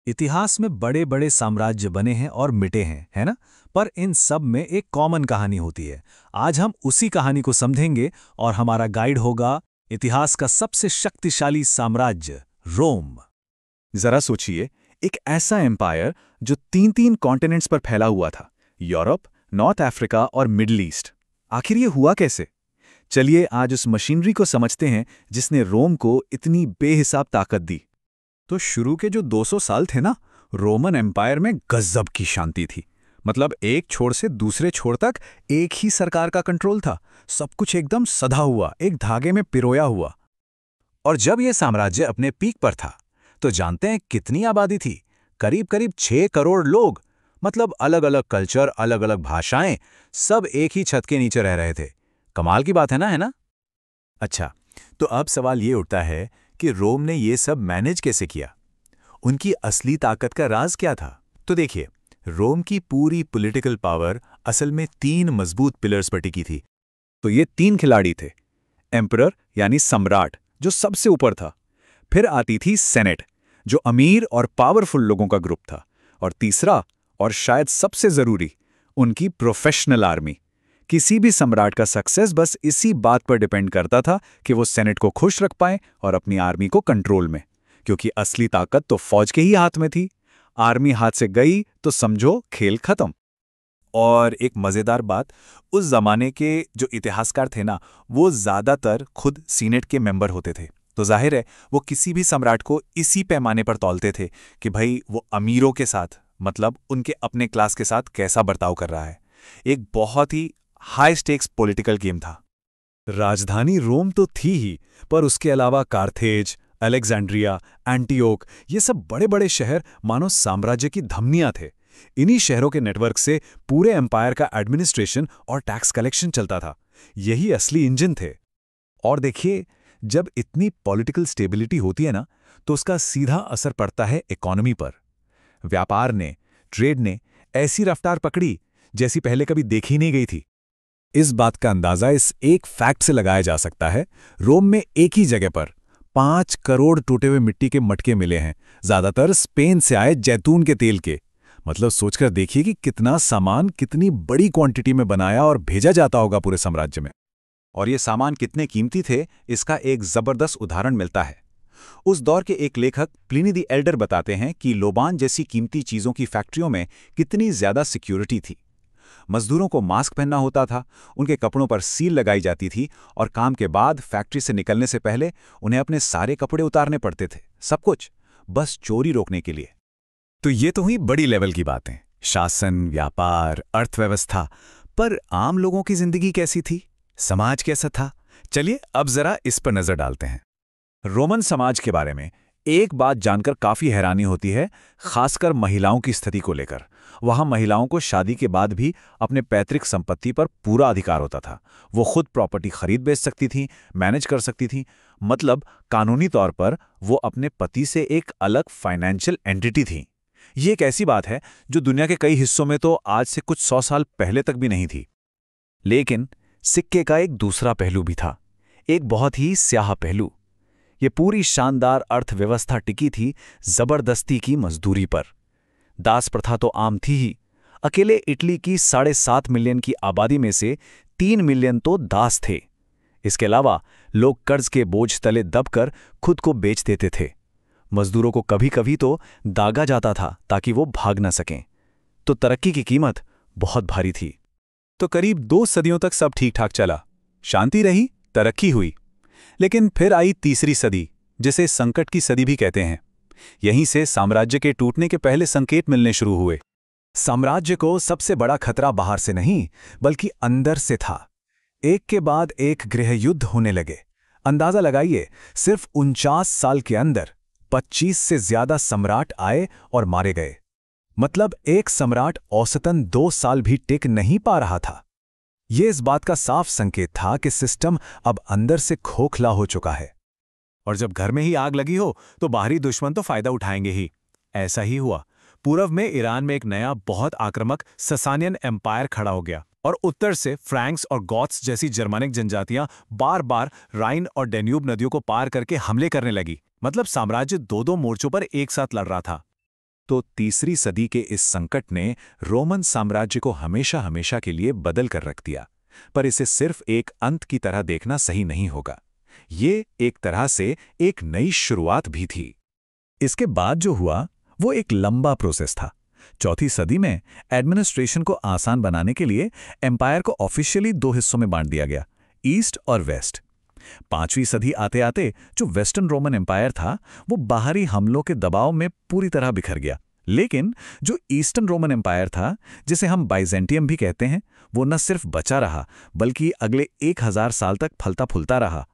इतिहास में बड़े बड़े साम्राज्य बने हैं और मिटे हैं, है ना? पर इन सब में एक कॉमन कहानी होती है। आज हम उसी कहानी को समझेंगे और हमारा गाइड होगा इतिहास का सबसे शक्तिशाली साम्राज्य, रोम। जरा सोचिए, एक ऐसा एम्पायर जो तीन तीन कॉन्टिनेंट्स पर फैला हुआ था, यूरोप, नॉर्थ अफ्रीका और मिडिल ईस्ट। आखिर ये हुआ कैसे? चलिए आज उस मशीनरी को समझते हैं जिसने रोम को इतनी बेहिसाब ताकत दी। तो शुरू के जो 200 साल थे ना, रोमन एम्पायर में गजब की शांति थी। मतलब एक छोर से दूसरे छोर तक एक ही सरकार का कंट्रोल था। सब कुछ एकदम सधा हुआ, एक धागे में पिरोया हुआ। और जब यह साम्राज्य अपने पीक पर था, तो जानते हैं कितनी आबादी थी? करीब करीब 6 करोड़ लोग। मतलब अलग अलग कल्चर, अलग अलग भाषाएं, सब एक ही छत के नीचे रह रहे थे। कमाल की बात है ना, है ना? अच्छा, तो अब सवाल ये उठता है कि रोम ने ये सब मैनेज कैसे किया? उनकी असली ताकत का राज क्या था? तो देखिए, रोम की पूरी पॉलिटिकल पावर असल में 3 मजबूत पिलर्स पर टिकी थी। तो ये 3 खिलाड़ी थे। एम्परर यानी सम्राट, जो सबसे ऊपर था। फिर आती थी सेनेट, जो अमीर और पावरफुल लोगों का ग्रुप था। और तीसरा, और शायद सबसे जरूरी, उनकी प्रोफेशनल आर्मी। किसी भी सम्राट का सक्सेस बस इसी बात पर डिपेंड करता था कि वो सेनेट को खुश रख पाएं और अपनी आर्मी को कंट्रोल में। क्योंकि असली ताकत तो फौज के ही हाथ में थी। आर्मी हाथ से गई तो समझो खेल खत्म। और एक मजेदार बात, उस जमाने के जो इतिहासकार थे ना, वो ज्यादातर खुद सीनेट के मेंबर होते थे। तो जाहिर है वो किसी भी सम्राट को इसी पैमाने पर तौलते थे कि भाई वो अमीरों के साथ, मतलब उनके अपने क्लास के साथ कैसा बर्ताव कर रहा है। एक बहुत ही हाई स्टेक्स पॉलिटिकल गेम था। राजधानी रोम तो थी ही, पर उसके अलावा कार्थेज, अलेक्जेंड्रिया, एंटियोक, ये सब बड़े बड़े शहर मानो साम्राज्य की धमनियां थे। इन्हीं शहरों के नेटवर्क से पूरे एम्पायर का एडमिनिस्ट्रेशन और टैक्स कलेक्शन चलता था। यही असली इंजन थे। और देखिए, जब इतनी पॉलिटिकल स्टेबिलिटी होती है ना, तो उसका सीधा असर पड़ता है इकोनॉमी पर। व्यापार ने, ट्रेड ने ऐसी रफ्तार पकड़ी जैसी पहले कभी देखी नहीं गई थी। इस बात का अंदाजा इस एक फैक्ट से लगाया जा सकता है। रोम में एक ही जगह पर 5 करोड़ टूटे हुए मिट्टी के मटके मिले हैं, ज्यादातर स्पेन से आए जैतून के तेल के। मतलब सोचकर देखिए कि कितना सामान कितनी बड़ी क्वांटिटी में बनाया और भेजा जाता होगा पूरे साम्राज्य में। और ये सामान कितने कीमती थे, इसका एक जबरदस्त उदाहरण मिलता है। उस दौर के एक लेखक प्लिनी द एल्डर बताते हैं कि लोबान जैसी कीमती चीजों की फैक्ट्रियों में कितनी ज्यादा सिक्योरिटी थी। मजदूरों को मास्क पहनना होता था, उनके कपड़ों पर सील लगाई जाती थी, और काम के बाद फैक्ट्री से निकलने से पहले उन्हें अपने सारे कपड़े उतारने पड़ते थे। सब कुछ बस चोरी रोकने के लिए। तो ये तो हुई बड़ी लेवल की बातें, शासन, व्यापार, अर्थव्यवस्था। पर आम लोगों की जिंदगी कैसी थी? समाज कैसा था? चलिए अब जरा इस पर नजर डालते हैं। रोमन समाज के बारे में एक बात जानकर काफी हैरानी होती है, खासकर महिलाओं की स्थिति को लेकर। वहां महिलाओं को शादी के बाद भी अपने पैतृक संपत्ति पर पूरा अधिकार होता था। वो खुद प्रॉपर्टी खरीद बेच सकती थीं, मैनेज कर सकती थीं। मतलब कानूनी तौर पर वो अपने पति से एक अलग फाइनेंशियल एंटिटी थीं। ये एक ऐसी बात है जो दुनिया के कई हिस्सों में तो आज से कुछ 100 साल पहले तक भी नहीं थी। लेकिन सिक्के का एक दूसरा पहलू भी था, एक बहुत ही स्याह पहलू। ये पूरी शानदार अर्थव्यवस्था टिकी थी जबरदस्ती की मजदूरी पर। दास प्रथा तो आम थी ही। अकेले इटली की 7.5 मिलियन की आबादी में से 3 मिलियन तो दास थे। इसके अलावा लोग कर्ज के बोझ तले दबकर खुद को बेच देते थे। मजदूरों को कभी कभी तो दागा जाता था ताकि वो भाग न सकें। तो तरक्की की कीमत बहुत भारी थी। तो करीब 2 सदियों तक सब ठीक ठाक चला, शांति रही, तरक्की हुई। लेकिन फिर आई तीसरी सदी, जिसे संकट की सदी भी कहते हैं। यहीं से साम्राज्य के टूटने के पहले संकेत मिलने शुरू हुए। साम्राज्य को सबसे बड़ा खतरा बाहर से नहीं, बल्कि अंदर से था। एक के बाद एक गृह युद्ध होने लगे। अंदाजा लगाइए, सिर्फ 49 साल के अंदर 25 से ज्यादा सम्राट आए और मारे गए। मतलब एक सम्राट औसतन 2 साल भी टिक नहीं पा रहा था। यह इस बात का साफ संकेत था कि सिस्टम अब अंदर से खोखला हो चुका है। और जब घर में ही आग लगी हो तो बाहरी दुश्मन तो फायदा उठाएंगे ही। ऐसा ही हुआ। पूर्व में ईरान में एक नया बहुत आक्रामक ससानियन एम्पायर खड़ा हो गया, और उत्तर से फ्रैंक्स और गॉथ्स जैसी जर्मनिक जनजातियां बार बार राइन और डेन्यूब नदियों को पार करके हमले करने लगी। मतलब साम्राज्य 2-2 मोर्चों पर एक साथ लड़ रहा था। तो तीसरी सदी के इस संकट ने रोमन साम्राज्य को हमेशा हमेशा के लिए बदल कर रख दिया। पर इसे सिर्फ एक अंत की तरह देखना सही नहीं होगा। ये एक तरह से एक नई शुरुआत भी थी। इसके बाद जो हुआ वो एक लंबा प्रोसेस था। चौथी सदी में एडमिनिस्ट्रेशन को आसान बनाने के लिए एम्पायर को ऑफिशियली 2 हिस्सों में बांट दिया गया, ईस्ट और वेस्ट। 5वीं सदी आते आते जो वेस्टर्न रोमन एम्पायर था वो बाहरी हमलों के दबाव में पूरी तरह बिखर गया। लेकिन जो ईस्टर्न रोमन एम्पायर था, जिसे हम बाइजेंटियम भी कहते हैं, वो न सिर्फ बचा रहा बल्कि अगले 1000 साल तक फलता फूलता रहा।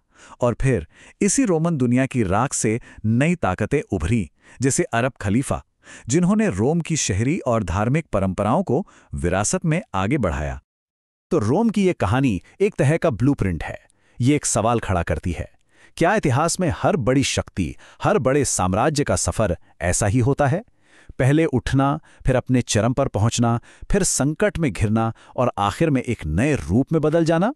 और फिर इसी रोमन दुनिया की राख से नई ताकतें उभरी, जैसे अरब खलीफा, जिन्होंने रोम की शहरी और धार्मिक परंपराओं को विरासत में आगे बढ़ाया। तो रोम की ये कहानी एक तरह का ब्लूप्रिंट है। ये एक सवाल खड़ा करती है, क्या इतिहास में हर बड़ी शक्ति, हर बड़े साम्राज्य का सफर ऐसा ही होता है? पहले उठना, फिर अपने चरम पर पहुंचना, फिर संकट में घिरना और आखिर में एक नए रूप में बदल जाना।